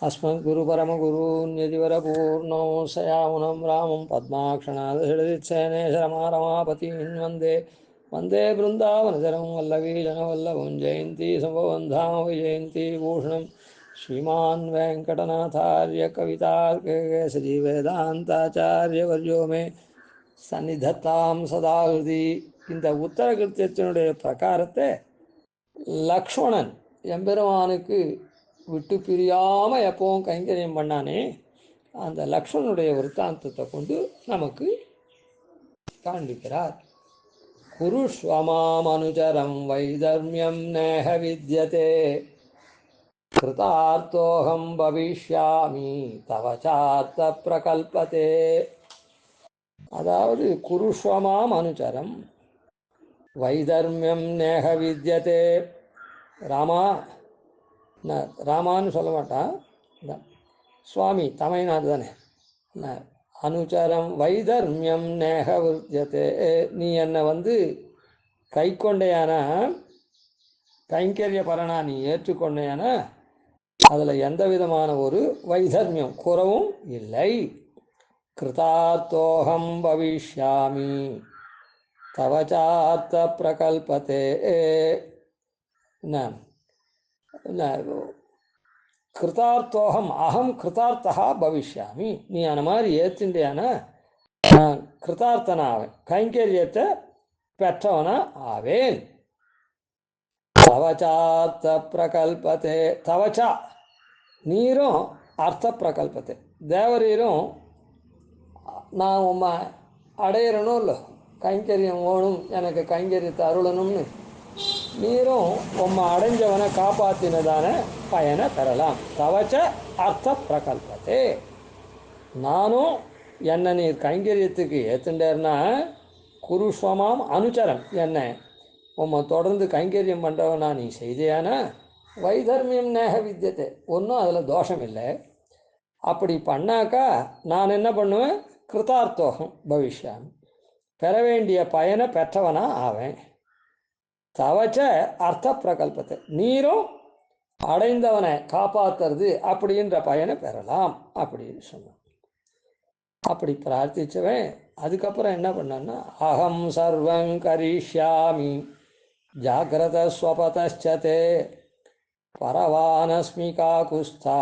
अस्मद्गुरुपरमगुरून् यतिवरपूर्णो सयामुनं रामं पद्माक्षणादृढिच्छनेशरमारमापतीन् वन्दे वन्दे बृन्दावनचरं वल्लवीजनवल्लभं जयन्ती सम्भवं धाम विजयन्ती भूषणं श्रीमान् वेङ्कटनाथार्य कवितार्केसरी वेदान्ताचार्यवर्यो मे சந்நிதத்தாம் சதாகிருதி. இந்த உத்தர கிருத்தியத்தினுடைய பிரகாரத்தை லக்ஷ்மணன் எம்பெருமானுக்கு விட்டு பிரியாமல் எப்பவும் கைங்கரியம் பண்ணானே, அந்த லக்ஷ்மணனுடைய விற்த்தாந்தத்தை கொண்டு நமக்கு காண்பிக்கிறார். குருஷ்வமாம் அனுச்சரம் வைதர்மியம் நேஹ வித்யதே கிருதார்த்தோகம் பவிஷ்யாமி தவச்சார்த்த பிரகல்பதே. அதாவது குருஷ்வமாம் அனுச்சரம் வைதர்மியம் நேஹ வித்யதே. ராமா, ராமான்னு சொல்ல மாட்டான், சுவாமி தமிழ்நாடு தானே. அனுச்சரம் வைதர்மியம் நேஹ வித்யதே. நீ என்னை கை கொண்டையானா, கைங்கரிய பரணா நீ ஏற்றுக்கொண்டையானா அதில் எந்த விதமான ஒரு வைதர்மியம் குறவும் இல்லை. கிருதார்த்தோகம் பவிஷ்யாமி தவச்சார்த்த பிரகல்பதே. கிருதார்த்தோகம் அகம் கிருதார்த்தா பவிஷ்யாமி. நீ அந்த மாதிரி ஏற்றுண்டியானா நான் கிருதார்த்தனா ஆவேன், கைங்கரியத்தை பெற்றவனா ஆவேன். தவச்சார்த்த பிரகல்பதே. தவச்சா நீரும் அர்த்த பிரகல்பத்தை, தேவரீரும் நான் உம்மை அடையிறனும் இல்லை, கைங்கரியம் வேணும், எனக்கு கைங்கரியத்தை அருளணும்னு நீரும் உம்மை அடைஞ்சவனை காப்பாற்றினதான பயனை பெறலாம். தவச்ச அர்த்த பிரகல்பத்தே. நானும் என்னை நீர் கைங்கரியத்துக்கு ஏற்றுண்டேர்னா குருஷ்வமாம் அனுச்சரம், என்னை உம்மை தொடர்ந்து கைங்கரியம் பண்ணுறவனா நீ செய்தியானா வைதர்மியம் நேக வித்தியத்தை, ஒன்றும் அதில் தோஷம் இல்லை. அப்படி பண்ணாக்கா நான் என்ன பண்ணுவேன், கிருதார்த்தோகம் பவிஷ்யாமி, பெற வேண்டிய பயனை பெற்றவனா ஆவேன். தவச்ச அர்த்த பிரகல்பத்தை, நீரும் அடைந்தவனை காப்பாற்றுறது அப்படின்ற பயனை பெறலாம் அப்படின்னு சொன்னான். அப்படி பிரார்த்திச்சவன் அதுக்கப்புறம் என்ன பண்ணான்னா, அகம் சர்வம் கரிஷ்யாமி ஜாகிரத ஸ்வபதச்சதே பரவானஸ்மி காகுஸ்தா.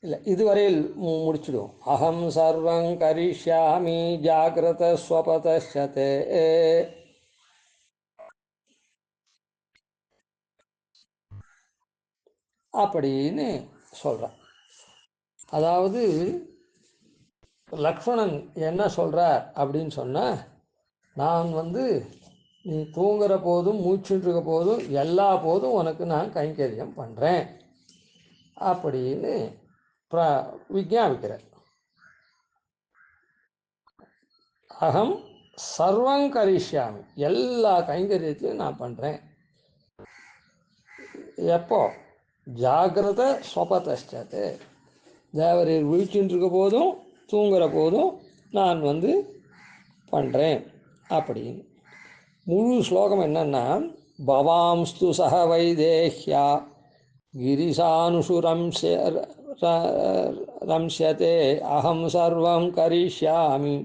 இல்லை, இதுவரையில் முடிச்சுடுவோம். அகம் சர்வம் கரிஷ்யாமி ஜாகிரத ஸ்வபதச்சதே. அப்படின்னு சொல்கிறான். அதாவது லக்ஷ்மணன் என்ன சொல்கிறார் அப்படின்னு சொன்னால், நான் நீ தூங்குகிற போதும் மூச்சுருக்க போதும் எல்லா போதும் உனக்கு நான் கைங்கரியம் பண்ணுறேன் அப்படின்னு விஞ்ஞாபிக்கிறார். அகம் சர்வம் கரிஷ்யாமி, எல்லா கைங்கரியத்தையும் நான் பண்ணுறேன். எப்போ? ஜாகிரத ஸ்வபதச்சதே, தேவரீர் விழிச்சுட்டு இருக்க போதும் தூங்குகிற போதும் நான் பண்ணுறேன் அப்படின்னு. முழு ஸ்லோகம் என்னன்னா, பவாம்ஸ்து சக வைதேஹ்யா கிரிசானுஷு ரம்ஸ்யதே அகம் சர்வம் கரிஷ்யாமி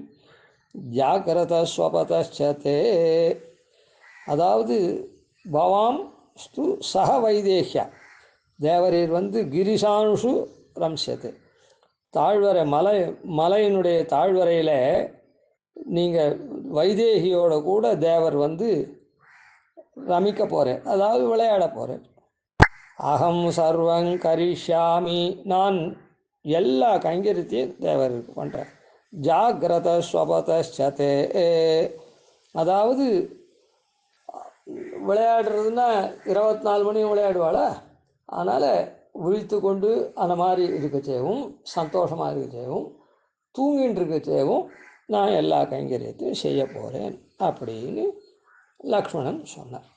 ஜாகிரத ஸ்வபதச்சதே. அதாவது பவாம் ஸ்து சக வைதேஹ்யா, தேவரீர் கிரிசானுஷு ரம்ஸ்யதே, தாழ்வரை மலையினுடைய தாழ்வரையில் நீங்கள் வைதேகியோட கூட தேவர் ரமிக்க போகிறேன், அதாவது விளையாட போகிறேன். அகம் சர்வம் கரிஷ்யாமி, நான் எல்லா கைங்கரியத்தையும் தேவருக்கு பண்ணுறேன். ஜாகிரத ஸ்வபதச்சதே, அதாவது விளையாடுறதுன்னா 24 மணியும் விளையாடுவாளா, அதனால் விழித்து கொண்டு அந்த மாதிரி இருக்க செய்யவும், சந்தோஷமாக இருக்க செய்யவும், தூங்கின்னு இருக்க செய்யவும் நான் எல்லா கைங்கரியத்தையும் செய்ய போகிறேன் அப்படின்னு லக்ஷ்மணன் சொன்னார்.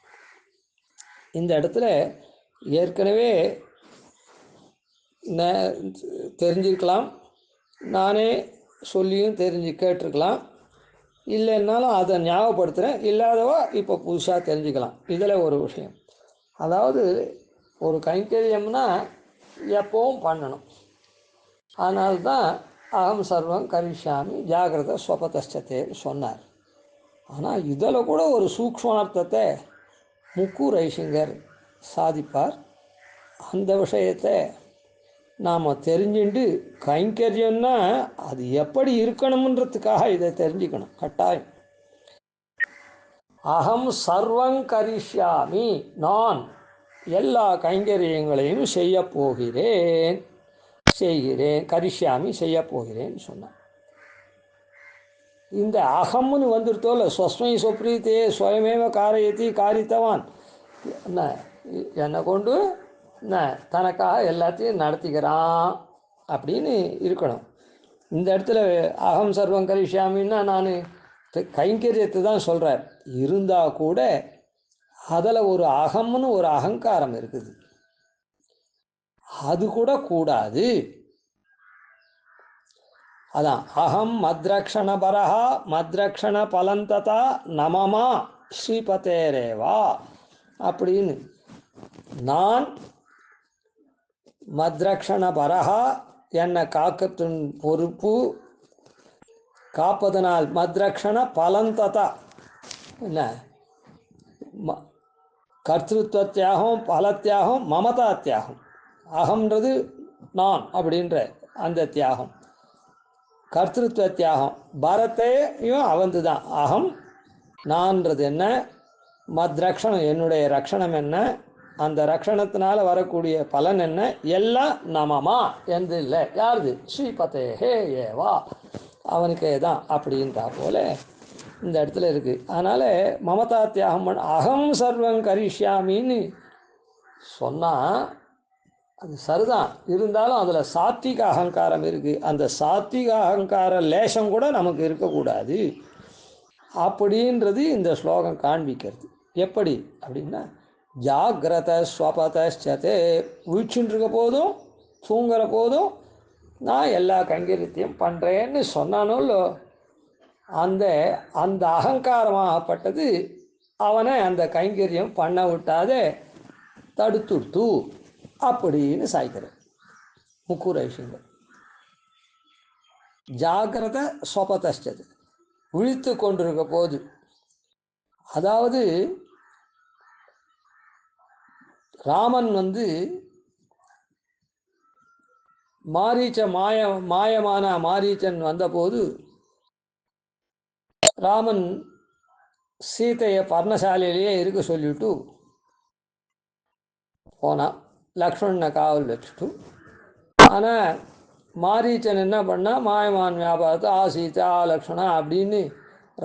இந்த இடத்துல ஏற்கனவே தெரிஞ்சுக்கலாம், நானே சொல்லியும் கேட்டிருக்கலாம், இல்லைன்னாலும் அதை ஞாபகப்படுத்துகிறேன், இல்லாதவா இப்போ புதுசாக தெரிஞ்சுக்கலாம். இதில் ஒரு விஷயம், அதாவது ஒரு கைங்கரியம்னா எப்பவும் பண்ணணும். அதனால்தான் அகம் சர்வம் கரிஷ்யாமி ஜாகிரத ஸ்வபதஷ்டத்தேன்னு சொன்னார். ஆனால் இதில் கூட ஒரு சூக்ஷ்மார்த்தத்தை முக்கு ரைசிங்கர் சாதிப்பார். அந்த விஷயத்தை நாம் தெரிஞ்சுட்டு கைங்கரியம்னா அது எப்படி இருக்கணுன்றதுக்காக இதை தெரிஞ்சுக்கணும் கட்டாயம். அகம் சர்வம் கரிஷ்யாமி, நான் எல்லா கைங்கரியங்களையும் செய்கிறேன், கரிஷ்யாமி செய்யப்போகிறேன் சொன்னான். இந்த அகம்னு வந்துருத்தோல, ஸ்வஸ்மை சொப்ரீத்தே ஸ்வயமேவ காரயத்தி காரித்தவான், என்ன என்னை கொண்டு என்ன தனக்காக எல்லாத்தையும் நடத்திக்கிறான் அப்படின்னு இருக்கணும். இந்த இடத்துல அகம் சர்வம் கரிஷ்யாமின்னா நான் கைங்கரியத்தை தான் சொல்கிறார். இருந்தால் கூட அதில் ஒரு அகம்னு ஒரு அகங்காரம் இருக்குது, அது கூட கூடாது. அதான் அகம் மத்ரக்ஷண பரஹா மத்ரக்ஷண பலந்ததா நமமா ஸ்ரீபதேரேவா அப்படின்னு. நான் மத்ரக்ஷண பரஹா, என்னை காக்கத்தின் பொறுப்பு, காப்பதனால் மத்ரக்ஷண பலந்ததா என்ன கர்த்திருவ தியாகம், பலத்தியாகம், மமதா தியாகம். அகம்ன்றது நான் அப்படின்ற அந்த தியாகம், கர்த்திருவ தியாகம். பரத்தையும் அவந்து தான். அகம் நான்றது என்ன, மத்ரக்ஷணம் என்னுடைய ரக்ஷணம் என்ன, அந்த ரக்ஷணத்தினால வரக்கூடிய பலன் என்ன, எல்லாம் நமமா எந்த இல்லை, யாருது ஸ்ரீபதே ஹே ஏவா அவனுக்கே தான் அப்படின்றா போல இந்த இடத்துல இருக்குது. அதனால் மமதா தியாகம் அகம் சர்வம் கரிஷ்யாமின்னு சொன்னால் அது சரிதான். இருந்தாலும் அதில் சாத்விக அகங்காரம் இருக்குது. அந்த சாத்விக அகங்கார லேசம் கூட நமக்கு இருக்கக்கூடாது அப்படின்றது இந்த ஸ்லோகம் காண்பிக்கிறது. எப்படி அப்படின்னா, ஜாகிரத ஸ்வபதே, வீழ்ச்சின்னு இருக்க போதும் தூங்குற போதும் நான் எல்லா கைங்கரியத்தையும் பண்ணுறேன்னு சொன்னானோ, அந்த அந்த அகங்காரமாகப்பட்டது அவனை அந்த கைங்கரியம் பண்ண விட்டாதே தடுத்துடுத்து அப்படின்னு சாய்க்கிறார் முக்கூரைஷிங்கர். ஜாகிரத ஸ்வபதே, விழித்து கொண்டிருக்க போது, அதாவது ராமன் மாயமான மாரீச்சன் வந்தபோது ராமன் சீதையை பர்ணசாலையிலேயே இருக்க சொல்லிவிட்டு போனான், லக்ஷ்மணனை காவல் வச்சுட்டு. ஆனால் மாரீச்சன் என்ன பண்ணால், மாயமான் வியாபாரத்தை சீதா லக்ஷ்மணா அப்படின்னு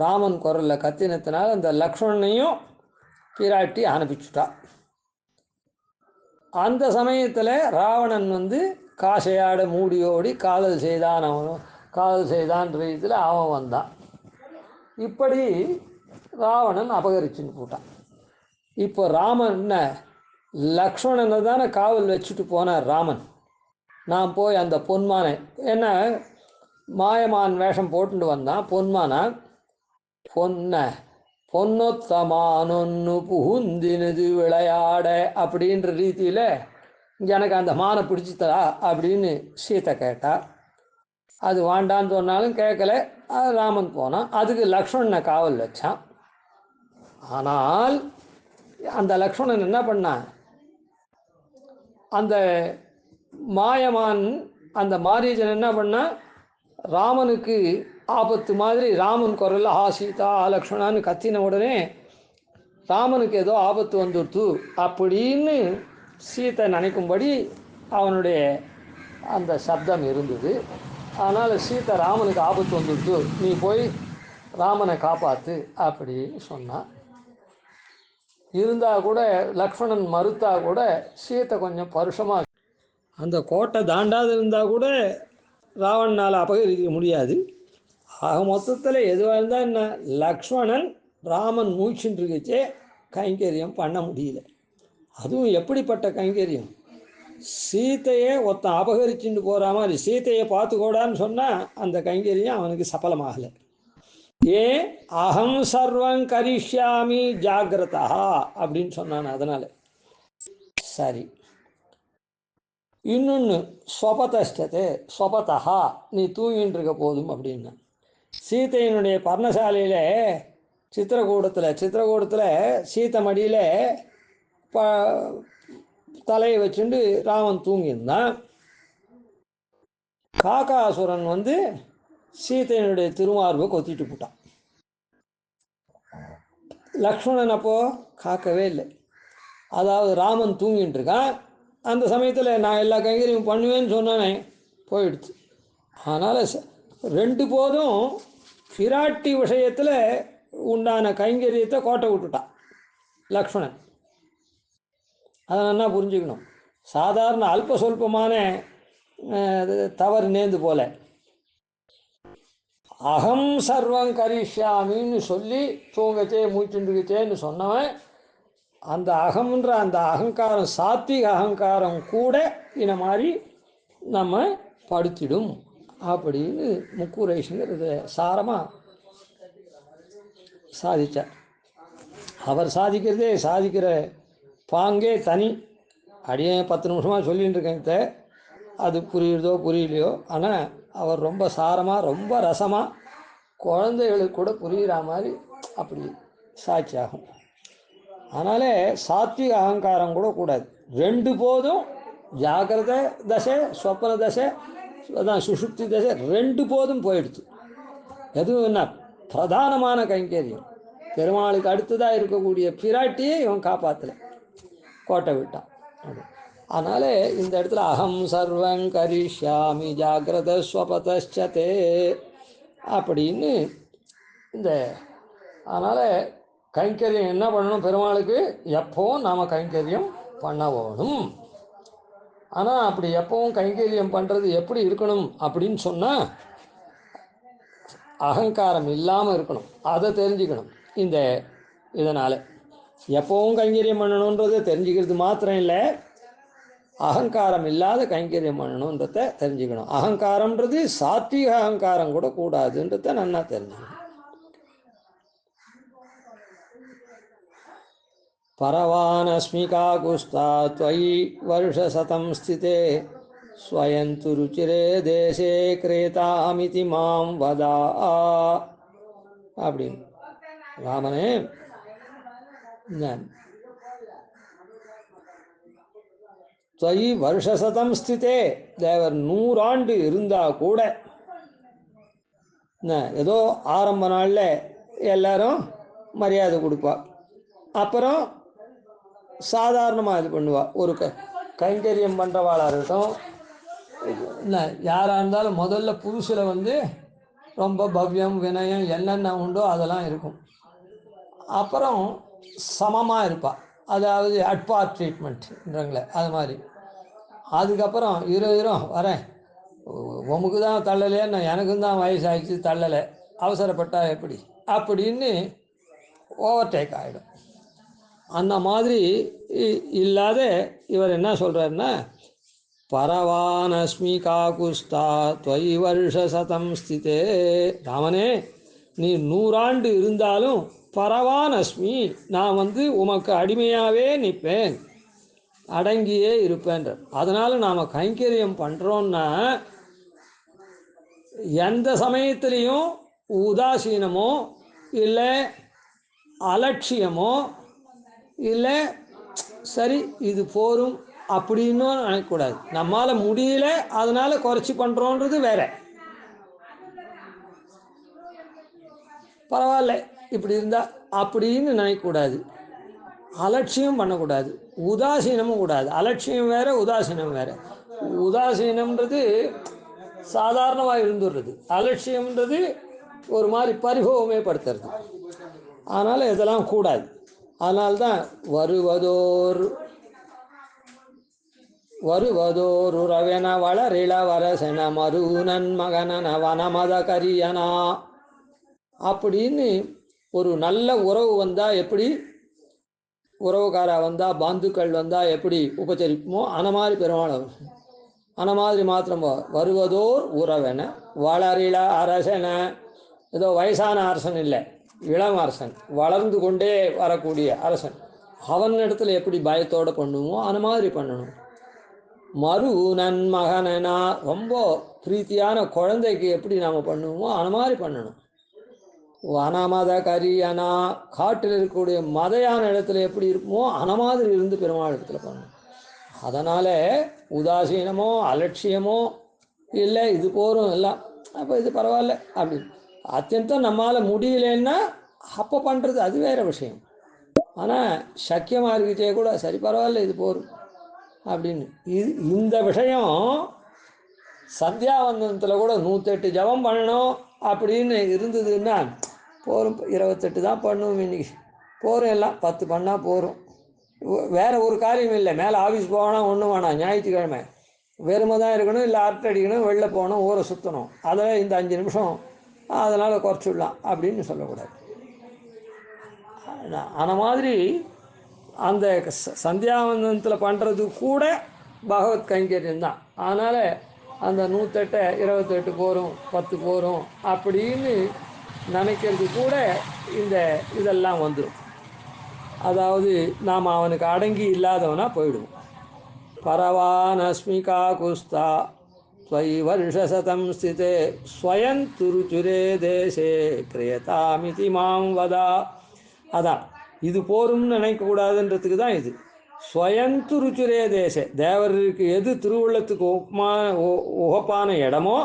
ராமன் குரலில் கத்தினத்தினால் அந்த லக்ஷ்மணனையும் பிராட்டி அனுப்பிச்சுட்டா. அந்த சமயத்தில் ராவணன் காசையாட மூடியோடி காதல் செய்தான் ரீதியில் அவன் வந்தான். இப்படி ராவணன் அபகரிச்சுன்னு போட்டான். இப்போ ராமன் லக்ஷ்மணனை தானே காவல் வச்சுட்டு போனார் ராமன். நான் போய் அந்த பொன்மானை என்ன மாயமான் வேஷம் போட்டுட்டு வந்தான், பொன்மானா பொன்னொத்தமானொன்னு புகுந்தினது விளையாட அப்படின்ற ரீதியில் எனக்கு அந்த மானை பிடிச்சித்தரா அப்படின்னு சீத்தை கேட்டா. அது வாண்டான்னு சொன்னாலும் கேட்கல. அது ராமன் போனான். அதுக்கு லக்ஷ்மணனை காவல் வச்சான். ஆனால் அந்த லக்ஷ்மணன் என்ன பண்ணான், அந்த மாயமான் அந்த மாரீச்சன் என்ன பண்ணான், ராமனுக்கு ஆபத்து மாதிரி ராமன் குரல் சீதா லக்ஷ்மணான்னு கத்தின உடனே ராமனுக்கு ஏதோ ஆபத்து வந்துடுத்து அப்படின்னு சீத்தை நினைக்கும்படி அவனுடைய அந்த சப்தம் இருந்தது. அதனால் சீத்தை ராமனுக்கு ஆபத்து வந்துடுத்து, நீ போய் ராமனை காப்பாற்று அப்படின்னு சொன்னான். இருந்தால் கூட லக்ஷ்மணன் மறுத்தா கூட சீத்தை கொஞ்சம் பருஷமாக, அந்த கோட்டை தாண்டாது இருந்தால் கூட ராவணனால் அபகரிக்க முடியாது. ஆக மொத்தத்தில் எதுவாக இருந்தால் என்ன, லக்ஷ்மணன் ராமன் மூச்சுன்னு இருக்கச்சே கைங்கரியம் பண்ண முடியல. அதுவும் எப்படிப்பட்ட கைங்கரியம், சீத்தையே ஒருத்தன் அபகரிச்சுட்டு போகிற மாதிரி சீத்தையை பார்த்துக்கூடான்னு சொன்னால் அந்த கைங்கரியம் அவனுக்கு சஃலமாகலை. ஏன், அகம் சர்வம் கரிஷ்யாமி ஜாகிரதா அப்படின்னு சொன்னான். அதனால் சரி. இன்னொன்று ஸ்வபதஷ்டத்தை ஸ்வபதா நீ தூங்கின்னு இருக்க போதும் அப்படின்னு சீதையினுடைய பர்ணசாலையில் சித்திரக்கூடத்தில் சீத்தை மடியில் ப தலையை வச்சுண்டு ராமன் தூங்கியிருந்தான். காகாசுரன் வந்து சீதையினுடைய திருமார்பை கொத்திட்டு போட்டான். லக்ஷ்மணன் அப்போது காக்கவே இல்லை. அதாவது ராமன் தூங்கிட்டு இருக்கான். அந்த சமயத்தில் நான் எல்லா கைங்கரியும் பண்ணுவேன்னு சொன்னானே போயிடுச்சு. அதனால் ரெண்டு போதும் பிராட்டி விஷயத்தில் உண்டான கைங்கரியத்தை கோட்டை விட்டுட்டான் லக்ஷ்மணன். அதை நல்லா புரிஞ்சுக்கணும். சாதாரண அல்ப சொல்பமான தவறு நேர்ந்து போல அகம் சர்வம் கரிஷ்யாமின்னு சொல்லி தூங்கச்சே மூச்சுண்டுக்குச்சேன்னு சொன்னவன் அந்த அகம்ன்ற அந்த அகங்காரம் சாத்விக அகங்காரம் கூட இந்த மாதிரி நம்ம படுத்திடும் அப்படின்னு முக்கூரேஷுங்கிறது சாரமாக சாதித்தார். அவர் சாதிக்கிற பாங்கே தனி. அடியே 10 நிமிஷமாக சொல்லிகிட்டு இருக்கேன். அது புரியுறதோ புரியலையோ, ஆனால் அவர் ரொம்ப சாரமாக ரொம்ப ரசமாக குழந்தைகளுக்கு கூட புரிகிற மாதிரி அப்படி சாட்சியாகும். அதனால் சாத்விக அகங்காரம் கூட கூடாது. ரெண்டு போதும் ஜாகிரத தசை சொப்பன தசை அதான் சுஷுப்தி தசை ரெண்டு போதும் போயிடுச்சு. எதுவும் என்ன பிரதானமான கைங்கரியம் பெருமாளுக்கு அடுத்ததாக இருக்கக்கூடிய பிராட்டியை இவன் காப்பாற்றலை, கோட்டை விட்டான். அதனால் இந்த இடத்துல அகம் சர்வம் கரிஷ்யாமி ஜாகிரத ஸ்வபதஷ்டதே அப்படின்னு இந்த அதனால் கைங்கரியம் என்ன பண்ணணும், பெருமாளுக்கு எப்போவும் நாம் கைங்கரியம் பண்ண வேணும். ஆனால் அப்படி எப்பவும் கைங்கரியம் பண்ணுறது எப்படி இருக்கணும் அப்படின்னு சொன்னால் அகங்காரம் இல்லாமல் இருக்கணும். அதை தெரிஞ்சுக்கணும். இதனால் எப்பவும் கைங்கரியம் பண்ணணுன்றதை தெரிஞ்சுக்கிறது மாத்திரம் இல்லை, அகங்காரம் இல்லாத கைங்கரியம் பண்ணணுன்றத தெரிஞ்சுக்கணும். அகங்காரம்ன்றது சாத்விக அகங்காரம் கூட கூடாதுன்றத நல்லா தெரிஞ்சுக்கணும். பரவானஸ்மி காகுஸ்தா த்வயி வருஷசதம் ஸ்திதே ஸ்வயந்து ருச்சிரே தேசே கிரேதாமிதி மாம் வதா அப்படின்னு. ராமனே த்வயி வருஷசதம் ஸ்திதே, தேவர் 100 ஆண்டு இருந்தால் கூட ஏதோ ஆரம்ப நாளில் எல்லாரும் மரியாதை கொடுப்பா, அப்புறம் சாதாரணமாக இது பண்ணுவா. ஒரு கைங்கரியம் பண்ணுறவாளாக இருக்கட்டும் யாராக இருந்தாலும் முதல்ல புதுசில் வந்து ரொம்ப பவ்யம் வினயம் என்னென்ன உண்டோ அதெல்லாம் இருக்கும். அப்புறம் சமமாக இருப்பாள், அதாவது அட்பார் ட்ரீட்மெண்ட்ன்றங்களே அது மாதிரி. அதுக்கப்புறம் வரேன் உமக்கு தான் தள்ளலையே, எனக்கும் தான் வயசாகிடுச்சு தள்ளலை, அவசரப்பட்டால் எப்படி அப்படின்னு ஓவர்டேக் ஆகிடும். அந்த மாதிரி இல்லாத இவர் என்ன சொல்கிறாருன்னா, பரவானஸ்மி காகுஸ்தா த்வயி வருஷசதம் ஸ்திதே, ராமனே நீ 100 ஆண்டு இருந்தாலும் பரவானஸ்மி, நான் வந்து உமக்கு அடிமையாகவே நிற்பேன், அடங்கியே இருப்பேன்ற. அதனால் நாம் கைங்கரியம் பண்ணுறோன்னா எந்த சமயத்துலேயும் உதாசீனமோ இல்லை அலட்சியமோ இல்லை சரி இது போரும் அப்படின்னும் நினைக்கக்கூடாது. நம்மால் முடியல அதனால் குறைச்சி பண்ணுறோன்றது வேற. பரவாயில்ல இப்படி இருந்தால் அப்படின்னு நினைக்கக்கூடாது. அலட்சியம் பண்ணக்கூடாது, உதாசீனமும் கூடாது. அலட்சியம் வேறு, உதாசீனம் வேறு. உதாசீனம்ன்றது சாதாரணமாக இருந்துடுறது, அலட்சியம்ன்றது ஒரு மாதிரி பரிபவமே படுத்துறது. அதனால் இதெல்லாம் கூடாது. அதனால்தான் வருவதோருறவென வளரிள வரசென மருநன் மகனன வனமத கரியனா அப்படின்னு ஒரு நல்ல உறவு வந்தால் எப்படி, உறவுக்காரா வந்தால் பந்துக்கள் வந்தால் எப்படி உபச்சரிப்போமோ அந்த மாதிரி பெருமாள் அந்த மாதிரி மாத்திரம் வருவதோர் உறவென வளரிள அரசென, ஏதோ வயசான அரசன் இல்லை, இளம் அரசன், வளர்ந்து கொண்டே வரக்கூடிய அரசன். அவன் இடத்துல எப்படி பயத்தோடு பண்ணுவோமோ அந்த மாதிரி பண்ணணும். மறு நன்மகனா ரொம்ப பிரீத்தியான குழந்தைக்கு எப்படி நாம் பண்ணுவோமோ அந்த மாதிரி பண்ணணும். வனமத கரியனா காட்டில் இருக்கக்கூடிய மதையான இடத்துல எப்படி இருக்குமோ அந்த மாதிரி இருந்து பெருமாள் இடத்துல பண்ணணும். அதனால் உதாசீனமோ அலட்சியமோ இல்லை இது போகிறோம் எல்லாம் அப்போ இது பரவாயில்ல அப்படின்னு அத்தியந்தம் நம்மளால் முடியலன்னா அப்போ பண்ணுறது அது வேறு விஷயம். ஆனால் சக்கியமாக இருக்கிட்டே கூட சரி பரவாயில்ல இது போகும் அப்படின்னு இந்த விஷயம் சந்தியாவந்தனத்தில் கூட 108 ஜபம் பண்ணணும் அப்படின்னு இருந்ததுன்னா போகிறோம். 28 தான் பண்ணுவோம் இன்றைக்கி, போகிறோம் எல்லாம் 10 பண்ணால் போகிறோம். வேறு ஒரு காரியம் இல்லை. மேலே ஆஃபீஸ் போகணும் ஒன்றும் வேணாம். ஞாயிற்றுக்கிழமை வெறுமை தான் இருக்கணும், இல்லை அரட்டை அடிக்கணும், வெளில போகணும், ஊரை சுற்றணும். அதில் இந்த 5 நிமிஷம் அதனால் குறைச்சிடலாம் அப்படின்னு சொல்லக்கூடாது. அந்த மாதிரி அந்த சந்தியாவந்தனத்தில் பண்ணுறது கூட பகவத் கைங்கரியம் தான். அதனால் அந்த 108 28 போகிறோம் 10 போகிறோம் அப்படின்னு நினைக்கிறது கூட இதெல்லாம் வந்துடும். அதாவது நாம் அவனுக்கு அடங்கி இல்லாதவனாக போயிடுவோம். பரவானஸ்மிகா குஸ்தா ஸ்வை வருஷசதம் ஸ்திதே ஸ்வயம் துருச்சுரே தேசே கிரியதாமிதி மாம் வதா. அதான் இது போரும்னு நினைக்கக்கூடாதுன்றதுக்கு தான் இது. ஸ்வயந்து ருச்சுரே தேசே, தேவருக்கு எது திருவுள்ளத்துக்கு உகப்பான இடமோ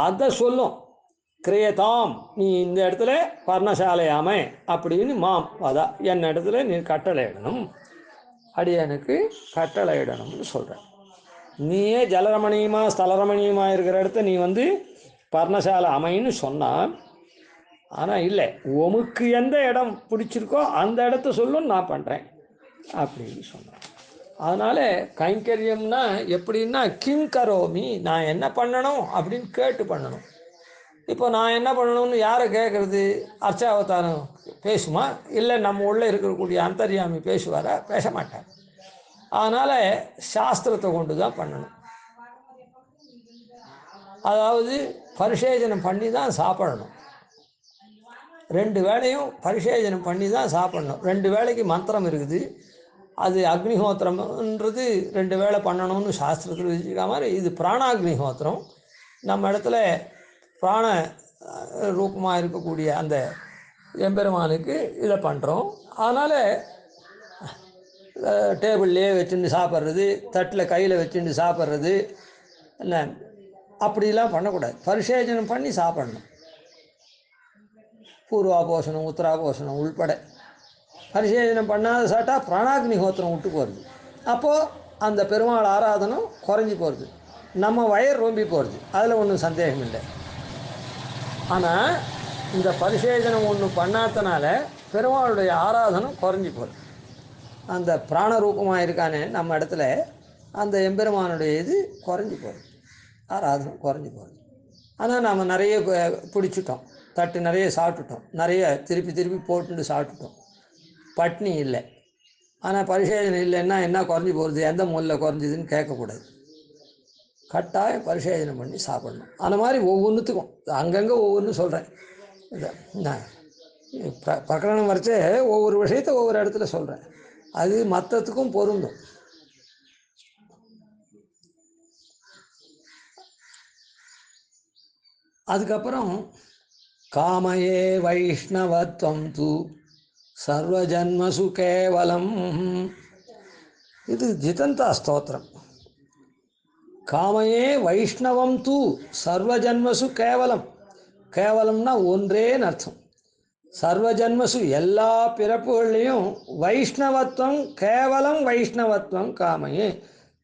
அதை சொல்லும். கிரியதாம், நீ இந்த இடத்துல பர்ணசாலையாமை அப்படின்னு மாம் வதா, என் இடத்துல நீ கட்டளையிடணும், அடியனுக்கு கட்டளையிடணும்னு சொல்கிறேன். நீயே ஜலரமணியமாக ஸ்தலரமணியமாக இருக்கிற இடத்த நீ பர்ணசாலை அமைன்னு சொன்னான். ஆனால் இல்லை, உமக்கு எந்த இடம் பிடிச்சிருக்கோ அந்த இடத்த சொல்லும், நான் பண்ணுறேன் அப்படின்னு சொன்னேன். அதனால் கைங்கரியம்னா எப்படின்னா கிம் கரோமி, நான் என்ன பண்ணணும் அப்படின்னு கேட்டு பண்ணணும். இப்போ நான் என்ன பண்ணணும்னு யாரை கேட்குறது? அர்ச்சாவதாரம் பேசுமா? இல்லை நம்ம உள்ளே இருக்கக்கூடிய அந்தர்யாமி பேசுவாரா? பேச மாட்டார். அதனால் சாஸ்திரத்தை கொண்டு தான் பண்ணணும். அதாவது பரிசேஜனம் பண்ணி தான் சாப்பிடணும். 2 வேளையும் பரிசேஜனம் பண்ணி தான் சாப்பிடணும். 2 வேளைக்கு மந்திரம் இருக்குது. அது அக்னிஹோத்திரம்ன்றது 2 வேளை பண்ணணும்னு சாஸ்திரத்தில் வச்சுருக்க மாதிரி இது பிராணாக்னிஹோத்திரம். நம்ம இடத்துல பிராண ரூபமாக இருக்கக்கூடிய அந்த எம்பெருமானுக்கு இதை பண்ணுறோம். அதனால் டேபிள்லேயே வச்சுட்டு சாப்பிட்றது, தட்டில் கையில் வச்சுட்டு சாப்பிட்றது என்ன அப்படிலாம் பண்ணக்கூடாது. பரிசேஜனம் பண்ணி சாப்பிடணும். பூர்வாபோஷணம் உத்தராபோஷணம் உள்பட பரிசேஜனம் பண்ணாத சாப்பிட்டா பிராணாக்னிஹோத்திரம் விட்டு போகிறது. அப்போது அந்த பெருமாள் ஆராதனம் குறைஞ்சி போகிறது, நம்ம வயர் ரொம்பி போகிறது. அதில் ஒன்றும் சந்தேகம் இல்லை. ஆனால் இந்த பரிசேஜனம் ஒன்று பண்ணாதனால பெருமாளுடைய ஆராதனம் குறைஞ்சி போகிறது. அந்த பிராணரூபமாக இருக்கானே நம்ம இடத்துல அந்த எம்பெருமானுடைய இது குறைஞ்சி போகிறது, ஆராதனம் குறைஞ்சி போகிறது. ஆனால் நாம் நிறைய பிடிச்சிட்டோம், தட்டு நிறைய சாப்பிட்டுட்டோம், நிறைய திருப்பி திருப்பி போட்டுட்டு சாப்பிட்டுட்டோம், பட்னி இல்லை. ஆனால் பரிசேஜனம் இல்லைன்னா என்ன குறைஞ்சி போகிறது, எந்த மூலையில் குறைஞ்சிதுன்னு கேட்கக்கூடாது. கட்டாயம் பரிசேஜனம் பண்ணி சாப்பிடணும். அந்த மாதிரி ஒவ்வொன்றுத்துக்கும் அங்கங்கே ஒவ்வொன்று சொல்கிறேன். நான் பிரகரணம் வரைச்சே ஒவ்வொரு விஷயத்தை ஒவ்வொரு இடத்துல சொல்கிறேன். அது மற்றத்துக்கும் பொருந்தும். அதுக்கப்புறம் காமயே வைஷ்ணவத்வம் து சர்வஜன்மசு கேவலம். இது ஜிதந்தா ஸ்தோத்திரம். காமயே வைஷ்ணவம் தூ சர்வஜன்மசு கேவலம். கேவலம்னா ஒன்றேன்னு அர்த்தம். சர்வஜன்மசு எல்லா பிறப்புகள்லையும் வைஷ்ணவத்துவம், கேவலம் வைஷ்ணவத்துவம் காமையே.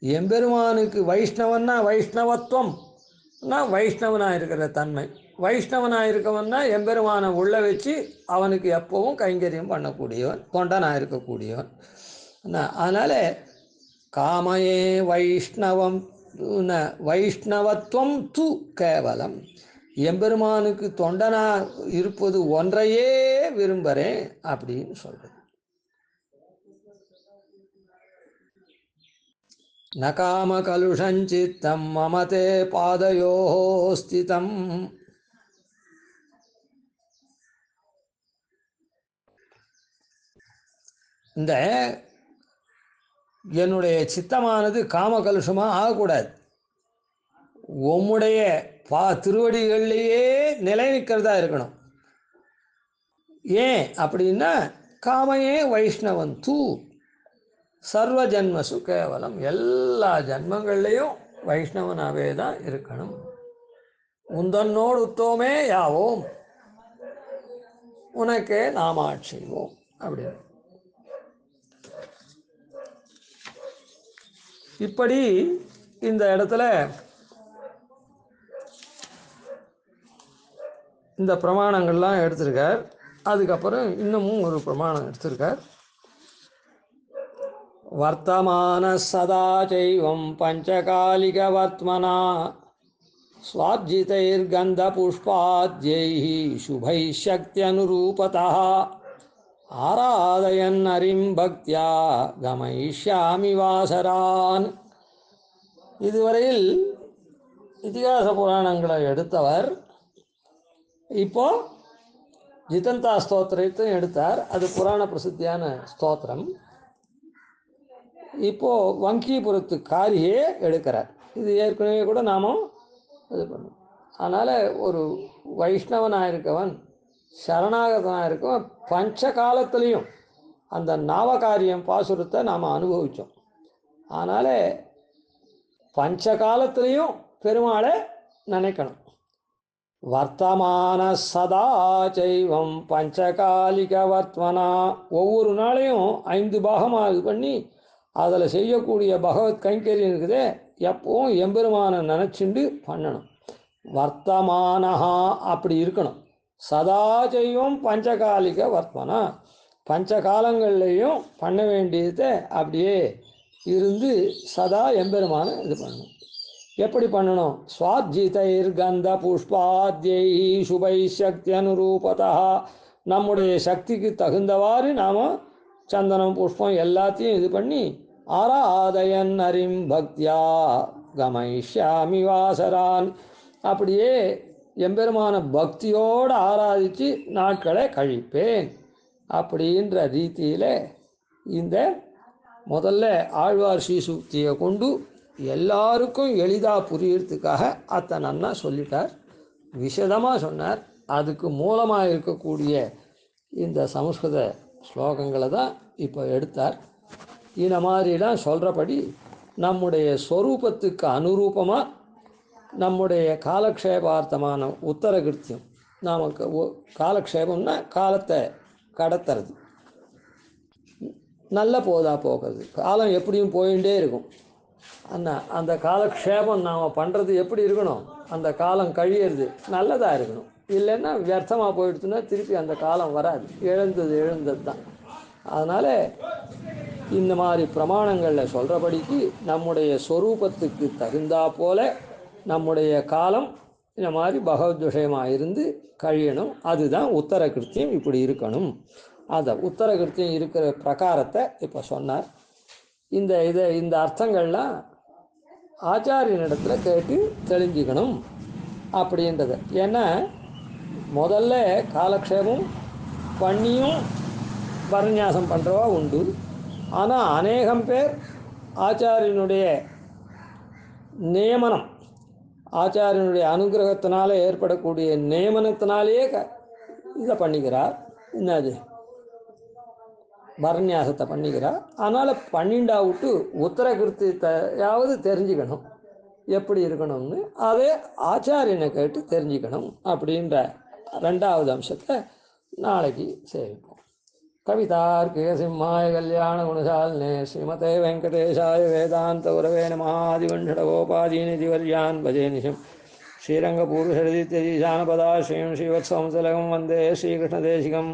எம்பெருமானுக்கு வைஷ்ணவன்னா வைஷ்ணவத்துவம்னா வைஷ்ணவனாக இருக்கிற தன்மை. வைஷ்ணவனாக இருக்கவன்னா எம்பெருமானை உள்ள வச்சு அவனுக்கு எப்பவும் கைங்கரியம் பண்ணக்கூடியவன், தொண்டனாக இருக்கக்கூடியவன். அதனால் காமையே வைஷ்ணவம் வைஷ்ணவத்துவம் து கேவலம், எம்பெருமானுக்கு தொண்டனா இருப்பது ஒன்றையே விரும்புகிறேன் அப்படின்னு சொல்கிறது. நகாம கலுஷஞ்சித்தம் மமதே பாதையோ ஸ்திதம். இந்த என்னுடைய சித்தமானது காம கலுஷமாக ஆகக்கூடாது, உம்முடைய திருவடிகள்லேயே நிலை நிற்கிறதா இருக்கணும். ஏன் அப்படின்னா காமையே வைஷ்ணவன் தூ சர்வ ஜன்மசு கேவலம், எல்லா ஜன்மங்கள்லேயும் வைஷ்ணவனாகவே தான் இருக்கணும். உந்தன்னோடு உத்தோமே யாவோம் உனக்கே நாமாட்சிவோம் அப்படின்னு. இப்படி இந்த இடத்துல இந்த பிரமாணங்கள்லாம் எடுத்திருக்கார். அதுக்கப்புறம் இன்னமும் ஒரு பிரமாணம் எடுத்திருக்கார். வர்த்தமான சதா சைவம் பஞ்சகாலிகவத்மனா ஸ்வார்ஜிதைர்கந்த புஷ்பாத்யைஹி சுபை சக்தியனுரூபதः ஆராதயன் ஹரிம் பக்தியா கமயிஷ்யாமி வாசரான். இதுவரையில் இதிகாச புராணங்களை எடுத்தவர் இப்போ ஜிதந்தா ஸ்தோத்திரத்தையும் எடுத்தார். அது புராண பிரசித்தியான ஸ்தோத்திரம். இப்போது வங்கீபுரத்து காரியே எடுக்கிறார். இது ஏற்கனவே கூட நாமும் இது பண்ணோம். அதனால் ஒரு வைஷ்ணவனாக இருக்கவன், சரணாகதனாக இருக்கவன் பஞ்ச காலத்துலேயும் அந்த நாவகாரியம் பாசுரத்தை நாம் அனுபவித்தோம். அதனால் பஞ்ச காலத்துலேயும் பெருமாளை நினைக்கணும். வர்த்தமான சதா சைவம் பஞ்சகாலிக வர்த்மனா, ஒவ்வொரு நாளையும் 5 பாகமாக இது பண்ணி அதில் செய்யக்கூடிய பகவத் கைங்கரியம் இருக்குதே, எப்பவும் எம்பெருமானை நினச்சிண்டு பண்ணணும். வர்த்தமானஹா அப்படி இருக்கணும். சதா செய்வோம் பஞ்சகாலிக வர்த்மனா, பஞ்ச காலங்கள்லேயும் பண்ண வேண்டியதை அப்படியே இருந்து சதா எம்பெருமானை இது பண்ணணும். எப்படி பண்ணணும்? ஸ்வாத்ஜிதைர் கந்த புஷ்பாத்யை சுபை சக்தி அனுரூபதா, நம்முடைய சக்திக்கு தகுந்தவாறு நாம் சந்தனம் புஷ்பம் எல்லாத்தையும் இது பண்ணி ஆராதயன் ஹரிம் பக்தியா கமயிஷ்யாமி வாசரான், அப்படியே எம்பெருமான பக்தியோடு ஆராதித்து நாட்களை கழிப்பேன் அப்படின்ற ரீதியில் இந்த முதல்ல ஆழ்வார் ஸ்ரீசூக்தியை கொண்டு எல்லாருக்கும் எளிதாக புரியறதுக்காக அத்தை நன்னா சொல்லிட்டார், விசதமாக சொன்னார். அதுக்கு மூலமாக இருக்கக்கூடிய இந்த சமஸ்கிருத ஸ்லோகங்களை தான் இப்போ எடுத்தார். இந்த மாதிரிலாம் சொல்கிறபடி நம்முடைய ஸ்வரூபத்துக்கு அனுரூபமாக நம்முடைய காலக்ஷேபார்த்தமான உத்தரகிருத்தியம், நமக்கு காலக்ஷேபம்னா காலத்தை கடத்துறது, நல்ல போகிறது. காலம் எப்படியும் போயிட்டே இருக்கும். அந்த காலக்ஷேபம் நாம் பண்ணுறது எப்படி இருக்கணும்? அந்த காலம் கழியறது நல்லதாக இருக்கணும். இல்லைன்னா வியர்த்தமாக போயிடுச்சுன்னா திருப்பி அந்த காலம் வராது, எழுந்தது தான். அதனால் இந்த மாதிரி பிரமாணங்களில் சொல்கிறபடிக்கு நம்முடைய ஸ்வரூபத்துக்கு தகுந்தா போல் நம்முடைய காலம் இந்த மாதிரி பகவத் விஷயமாக இருந்து கழியணும். அதுதான் உத்தரகிருத்தியம், இப்படி இருக்கணும். அந்த உத்தரகிருத்தியம் இருக்கிற பிரகாரத்தை இப்போ சொன்னார். இந்த அர்த்தங்கள்லாம் ஆச்சாரியனிடத்தில் கேட்டு தெளிஞ்சிக்கணும் அப்படின்றது. ஏன்னா முதல்ல காலக்ஷேபம் பண்ணியும் பரநியாசம் பண்ணுறவா உண்டு. ஆனால் அநேகம் பேர் ஆச்சாரியனுடைய நியமனம், ஆச்சாரியனுடைய அனுகிரகத்தினால ஏற்படக்கூடிய நியமனத்தினாலேயே இதை பண்ணிக்கிறார், என்னது பரநியாசத்தை பண்ணிக்கிறார். அதனால் பன்னிண்டா விட்டு உத்தரகிருத்தியத்தையாவது தெரிஞ்சுக்கணும் எப்படி இருக்கணும்னு, அதே ஆச்சாரியனை கேட்டு தெரிஞ்சுக்கணும் அப்படின்ற 2வது அம்சத்தை நாளைக்கு சேவிப்போம். கவிதார்க்கிக சிம்மாய கல்யாண குணசாலினே ஸ்ரீமதே வெங்கடேஷாய வேதாந்த உரவே நமஹாதிவண்டடகோபாதீனிதிவர்யான் பஜே நிஷம் ஸ்ரீரங்கபூர்ஷரதித்யதீசானபதாஸ்ரீம் ஸ்ரீவத்சவம்சலகம் வந்தே ஸ்ரீகிருஷ்ணதேசிகம்.